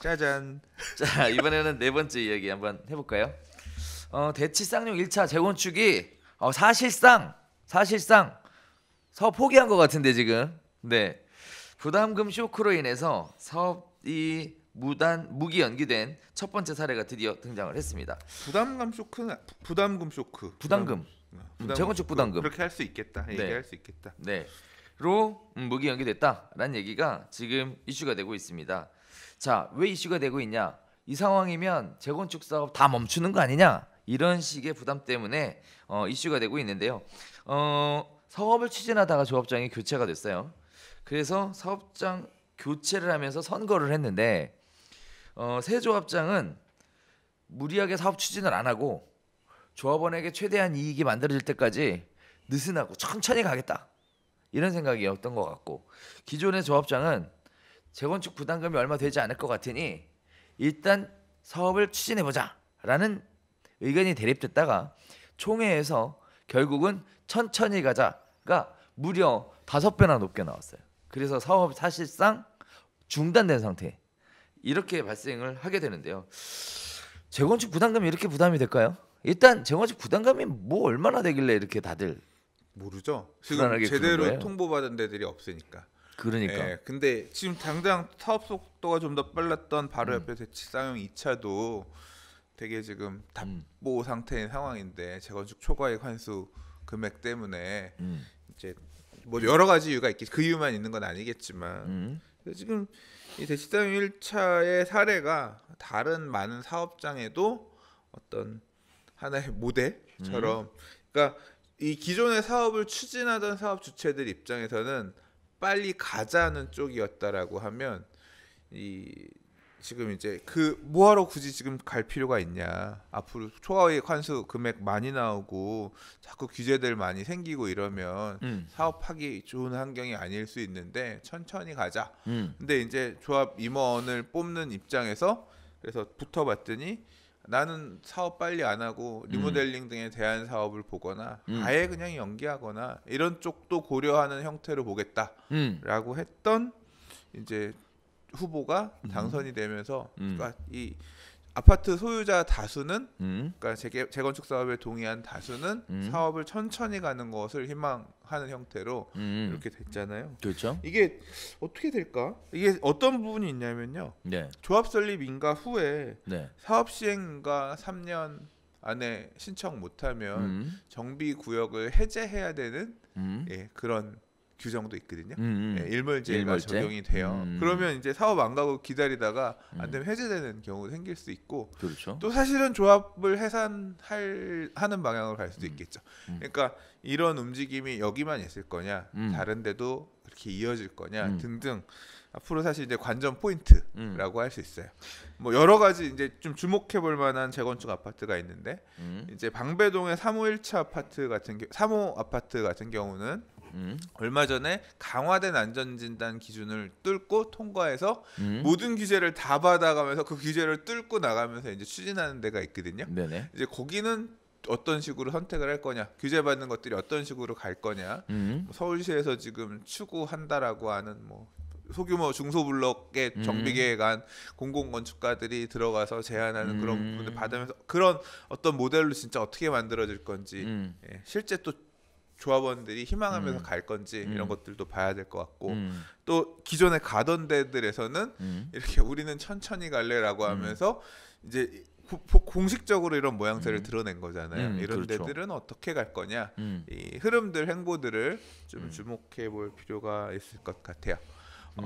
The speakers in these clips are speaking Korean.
짜잔. 자, 이번에는 네 번째 이야기 한번 해볼까요? 대치 쌍용 1차 재건축이 사실상 사업 포기한 것 같은데 지금. 네, 부담금 쇼크로 인해서 사업이 무기 연기된 첫 번째 사례가 드디어 등장을 했습니다. 부담금 쇼크는 부담금 쇼크. 부담금. 재건축 쇼크. 부담금. 그렇게 할 수 있겠다. 네. 얘기할 수 있겠다. 네.로 무기 연기됐다라는 얘기가 지금 이슈가 되고 있습니다. 자, 왜 이슈가 되고 있냐? 이 상황이면 재건축 사업 다 멈추는 거 아니냐? 이런 식의 부담 때문에 이슈가 되고 있는데요. 사업을 추진하다가 조합장이 교체가 됐어요. 그래서 사업장 교체를 하면서 선거를 했는데 새 조합장은 무리하게 사업 추진을 안 하고 조합원에게 최대한 이익이 만들어질 때까지 느슨하고 천천히 가겠다. 이런 생각이었던 것 같고, 기존의 조합장은 재건축 부담금이 얼마 되지 않을 것 같으니 일단 사업을 추진해보자 라는 의견이 대립됐다가 총회에서 결국은 천천히 가자가 무려 5배나 높게 나왔어요. 그래서 사업이 사실상 중단된 상태, 이렇게 발생을 하게 되는데요. 재건축 부담금이 이렇게 부담이 될까요? 일단 재건축 부담금이 뭐 얼마나 되길래 이렇게 다들 모르죠. 불안하게 지금 제대로 구는 거예요? 통보받은 데들이 없으니까. 그러니까. 예, 근데 지금 당장 사업 속도가 좀 더 빨랐던 바로 옆에 대치 쌍용 2차도 되게 지금 답보 상태인 상황인데 재건축 초과이익 환수 금액 때문에 이제 뭐 여러 가지 이유가 있겠지. 그 이유만 있는 건 아니겠지만 그래서 지금 이 대치 쌍용 1차의 사례가 다른 많은 사업장에도 어떤 하나의 모델처럼, 그러니까 이 기존의 사업을 추진하던 사업 주체들 입장에서는 빨리 가자는 쪽이었다라고 하면, 이 지금 이제 그 뭐하러 굳이 지금 갈 필요가 있냐, 앞으로 초과이익 환수 금액 많이 나오고 자꾸 규제들 많이 생기고 이러면 사업하기 좋은 환경이 아닐 수 있는데 천천히 가자. 근데 이제 조합 임원을 뽑는 입장에서 그래서 붙어봤더니 나는 사업 빨리 안 하고 리모델링 등에 대한 사업을 보거나 아예 그냥 연기하거나 이런 쪽도 고려하는 형태로 보겠다라고 했던 이제 후보가 당선이 되면서 그러니까 이 아파트 소유자 다수는, 그러니까 재건축 사업에 동의한 다수는 사업을 천천히 가는 것을 희망하는 형태로 이렇게 됐잖아요. 그렇죠. 이게 어떻게 될까? 이게 어떤 부분이 있냐면요. 네. 조합 설립 인가 후에 네. 사업 시행가 3년 안에 신청 못하면 정비 구역을 해제해야 되는 그런 규정도 있거든요. 일몰제가 일몰제? 적용이 돼요. 그러면 이제 사업 안 가고 기다리다가 안 되면 해제되는 경우도 생길 수 있고, 그렇죠. 또 사실은 조합을 하는 방향으로 갈 수도 있겠죠. 그러니까 이런 움직임이 여기만 있을 거냐, 다른 데도 그렇게 이어질 거냐 등등, 앞으로 사실 이제 관전 포인트라고 할 수 있어요. 뭐 여러 가지 이제 좀 주목해 볼 만한 재건축 아파트가 있는데, 이제 방배동의 3호 1차 아파트 같은 3호 아파트 같은 경우는 얼마 전에 강화된 안전진단 기준을 뚫고 통과해서 모든 규제를 다 받아가면서 그 규제를 뚫고 나가면서 이제 추진하는 데가 있거든요. 네네. 이제 거기는 어떤 식으로 선택을 할 거냐, 규제받는 것들이 어떤 식으로 갈 거냐, 뭐 서울시에서 지금 추구한다라고 하는 뭐 소규모 중소블록의 정비계획안 공공건축가들이 들어가서 제안하는 그런 부분을 받으면서 그런 어떤 모델로 진짜 어떻게 만들어질 건지, 실제 또 조합원들이 희망하면서 갈 건지 이런 것들도 봐야 될 것 같고, 또 기존에 가던 데들에서는 이렇게 우리는 천천히 갈래라고 하면서 이제 공식적으로 이런 모양새를 드러낸 거잖아요. 이런 그렇죠. 데들은 어떻게 갈 거냐, 이 흐름들, 행보들을 좀 주목해 볼 필요가 있을 것 같아요.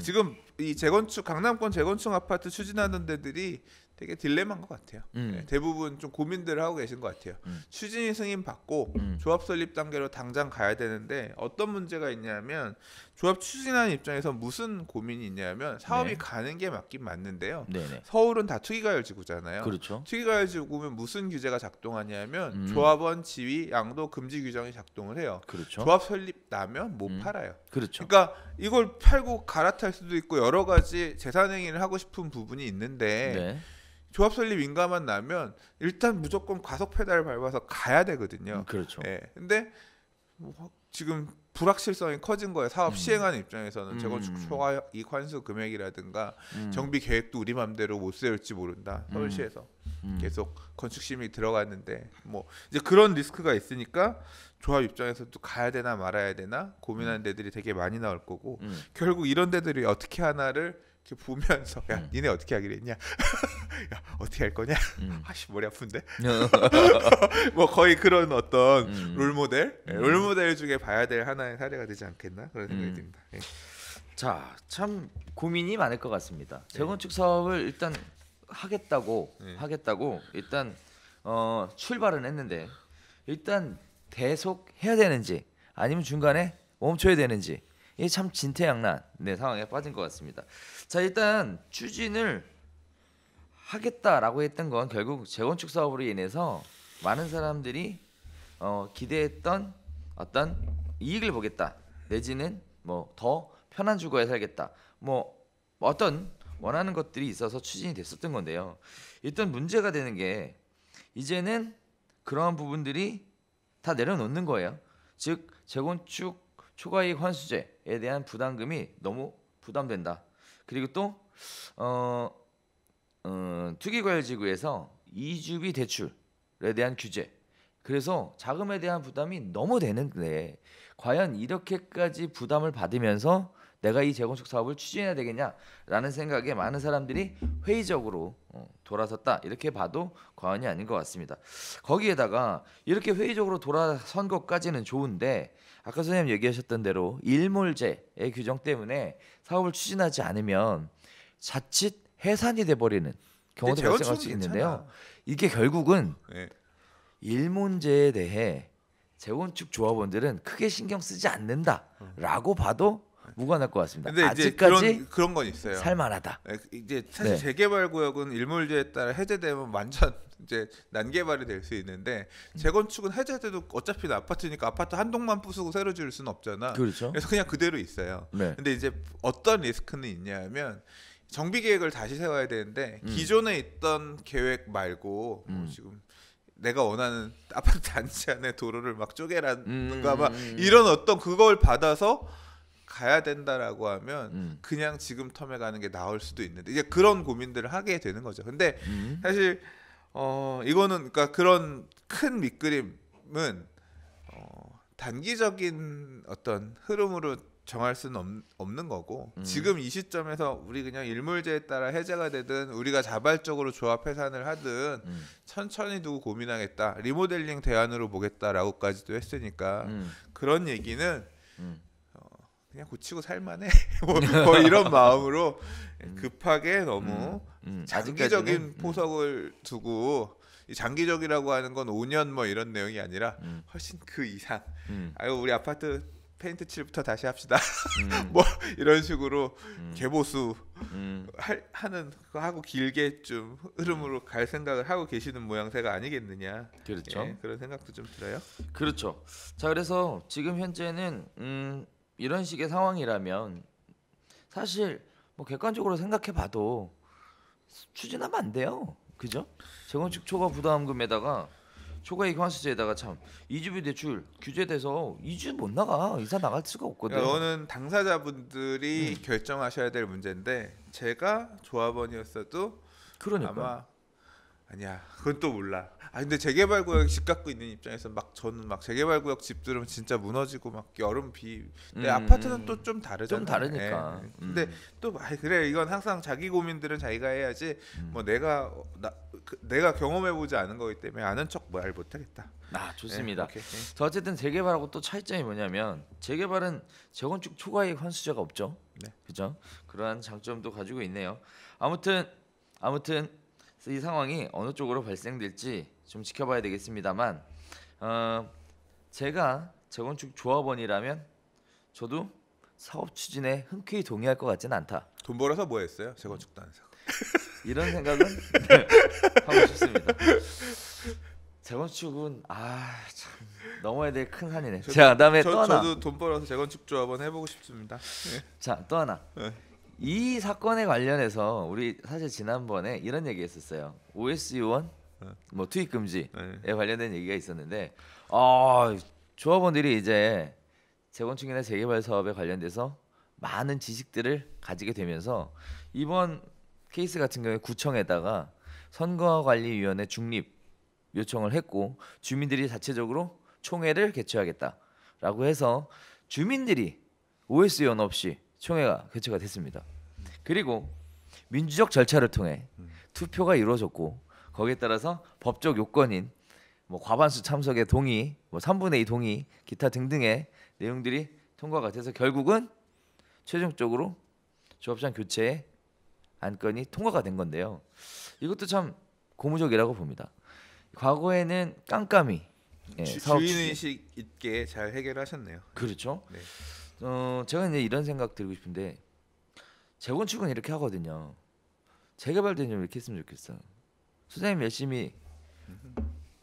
지금 이 강남권 재건축 아파트 추진하는 데들이 되게 딜레마인 것 같아요. 대부분 좀 고민들을 하고 계신 것 같아요. 추진위 승인 받고 조합 설립 단계로 당장 가야 되는데, 어떤 문제가 있냐면 조합 추진하는 입장에서 무슨 고민이 있냐면 사업이 가는 게 맞긴 맞는데요. 네네. 서울은 다 투기과열지구잖아요. 그렇죠. 투기과열지구면 무슨 규제가 작동하냐면 조합원 지위, 양도 금지 규정이 작동을 해요. 그렇죠. 조합 설립 나면 못 팔아요. 그렇죠. 그러니까 이걸 팔고 갈아탈 수도 있고 여러 가지 재산행위를 하고 싶은 부분이 있는데, 네. 조합 설립 인가만 나면 일단 무조건 과속 페달을 밟아서 가야 되거든요. 그렇죠. 근데 뭐 지금 불확실성이 커진 거예요. 사업 시행하는 입장에서는 음. 재건축 초과이익 환수 금액이라든가 음. 정비 계획도 우리 맘대로 못 세울지 모른다. 서울시에서 계속 건축 심의 들어갔는데 뭐 이제 그런 리스크가 있으니까 조합 입장에서도 가야 되나 말아야 되나 고민하는 데들이 되게 많이 나올 거고 결국 이런 데들이 어떻게 하나를 이렇게 보면서 야 니네 어떻게 하기로 했냐 야 어떻게 할 거냐 아씨 머리 아픈데 뭐 거의 그런 어떤 롤모델 중에 봐야 될 하나의 사례가 되지 않겠나 그런 생각이 듭니다. 예. 자, 참 고민이 많을 것 같습니다. 재건축 사업을 일단 하겠다고 일단 출발은 했는데 일단 계속 해야 되는지 아니면 중간에 멈춰야 되는지 이게 참 진퇴양난의 상황에 빠진 것 같습니다. 자, 일단 추진을 하겠다라고 했던 건 결국 재건축 사업으로 인해서 많은 사람들이 기대했던 어떤 이익을 보겠다 내지는 뭐 더 편한 주거에 살겠다 뭐 어떤 원하는 것들이 있어서 추진이 됐었던 건데요. 일단 문제가 되는 게 이제는 그러한 부분들이 다 내려놓는 거예요. 즉 재건축 초과이익 환수제에 대한 부담금이 너무 부담된다. 그리고 또 투기과열지구에서 이주비 대출에 대한 규제. 그래서 자금에 대한 부담이 너무 되는데 과연 이렇게까지 부담을 받으면서 내가 이 재건축 사업을 추진해야 되겠냐라는 생각에 많은 사람들이 회의적으로 돌아섰다. 이렇게 봐도 과언이 아닌 것 같습니다. 거기에다가 이렇게 회의적으로 돌아선 것까지는 좋은데 아까 선생님 얘기하셨던 대로 일몰제의 규정 때문에 사업을 추진하지 않으면 자칫 해산이 돼버리는 경우도 발생할 수 있는데요. 이게 결국은 네. 일몰제에 대해 재건축 조합원들은 크게 신경 쓰지 않는다라고 봐도 무관할 것 같습니다. 근데 아직까지 그런 건 있어요. 살만하다. 이제 사실 재개발 구역은 일몰제에 따라 해제되면 완전 이제 난개발이 될 수 있는데 재건축은 해제돼도 어차피 아파트니까 아파트 한 동만 부수고 새로 지을 수는 없잖아. 그렇죠. 그래서 그냥 그대로 있어요. 네. 근데 이제 어떤 리스크는 있냐면 정비 계획을 다시 세워야 되는데 기존에 있던 계획 말고 뭐 지금 내가 원하는 아파트 단지 안에 도로를 막 쪼개라든가 막 이런 어떤 그걸 받아서 가야 된다라고 하면 그냥 지금 텀에 가는 게 나을 수도 있는데 이제 그런 고민들을 하게 되는 거죠. 근데 사실 이거는 그러니까 그런 큰 밑그림은 단기적인 어떤 흐름으로 정할 수는 없는 거고 지금 이 시점에서 우리 그냥 일몰제에 따라 해제가 되든 우리가 자발적으로 조합 해산을 하든 천천히 두고 고민하겠다 리모델링 대안으로 보겠다라고까지도 했으니까 그런 얘기는 그냥 고치고 살만해 뭐 이런 마음으로 급하게 너무 장기적인 포석을 두고 장기적이라고 하는 건 5년 뭐 이런 내용이 아니라 훨씬 그 이상 아유 우리 아파트 페인트 칠부터 다시 합시다 뭐 이런 식으로 개보수 하는 거 하고 길게 좀 흐름으로 갈 생각을 하고 계시는 모양새가 아니겠느냐. 그렇죠. 예, 그런 생각도 좀 들어요. 그렇죠. 자, 그래서 지금 현재는 이런 식의 상황이라면 사실 뭐 객관적으로 생각해봐도 추진하면 안 돼요. 그죠? 재건축 초과 부담금에다가 초과이익 환수제에다가 참 이주비 대출 규제돼서 이주 못 나가 이사 나갈 수가 없거든. 이거는 당사자분들이 결정하셔야 될 문제인데 제가 조합원이었어도 그러니까. 아마 아니야 그건 또 몰라. 근데 재개발 구역 집 갖고 있는 입장에서 막 저는 막 재개발 구역 집 들으면 진짜 무너지고 막 여름 비. 근데 아파트는 또 좀 다르잖아. 좀 다르니까. 근데 또 그래 이건 항상 자기 고민들은 자기가 해야지. 뭐 내가 경험해 보지 않은 거기 때문에 아는 척 말 못하겠다. 좋습니다. 오케이. 자, 어쨌든 재개발하고 또 차이점이 뭐냐면 재개발은 재건축 초과이익 환수제가 없죠. 네. 그죠? 그러한 장점도 가지고 있네요. 아무튼 이 상황이 어느 쪽으로 발생될지 좀 지켜봐야 되겠습니다만 제가 재건축 조합원이라면 저도 사업 추진에 흔쾌히 동의할 것 같지는 않다. 돈 벌어서 뭐 했어요? 재건축도 안 해서. 이런 생각은 하고 싶습니다. 재건축은 참 넘어야 될 큰 산이네. 자, 그다음에 또 하나. 저도 돈 벌어서 재건축 조합원 해보고 싶습니다. 네. 자, 또 하나. 네. 이 사건에 관련해서 우리 사실 지난번에 이런 얘기했었어요. OS 요원 뭐 투입 금지에 관련된 얘기가 있었는데 조합원들이 이제 재건축이나 재개발 사업에 관련돼서 많은 지식들을 가지게 되면서 이번 케이스 같은 경우에 구청에다가 선거관리위원회 중립 요청을 했고 주민들이 자체적으로 총회를 개최하겠다라고 해서 주민들이 OS 위원 없이 총회가 개최가 됐습니다. 그리고 민주적 절차를 통해 투표가 이루어졌고 거기에 따라서 법적 요건인 뭐 과반수 참석의 동의, 뭐 3분의 2 동의, 기타 등등의 내용들이 통과가 돼서 결국은 최종적으로 조합장 교체 안건이 통과가 된 건데요. 이것도 참 고무적이라고 봅니다. 과거에는 깜깜이 사업 주인 의식 있게 잘 해결하셨네요. 그렇죠. 네. 제가 이제 이런 생각 드리고 싶은데 재건축은 이렇게 하거든요. 재개발도 좀 이렇게 했으면 좋겠어. 소장님 열심히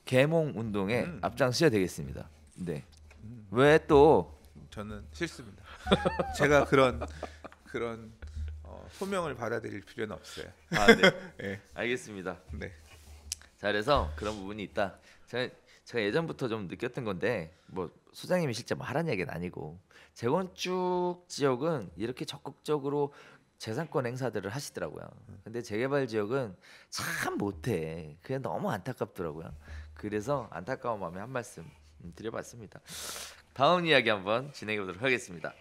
계몽 운동에 앞장서야 되겠습니다. 네. 왜 또 저는 싫습니다. 제가 그런 소명을 받아들일 필요는 없어요. 아, 네. 네. 알겠습니다. 네. 자, 그래서 그런 부분이 있다. 제가 예전부터 좀 느꼈던 건데 뭐 소장님이 실제 뭐 하라는 얘기는 아니고 재건축 지역은 이렇게 적극적으로 재산권 행사들을 하시더라고요. 근데 재개발 지역은 참 못해. 그게 너무 안타깝더라고요. 그래서 안타까운 마음에 한 말씀 드려봤습니다. 다음 이야기 한번 진행해 보도록 하겠습니다.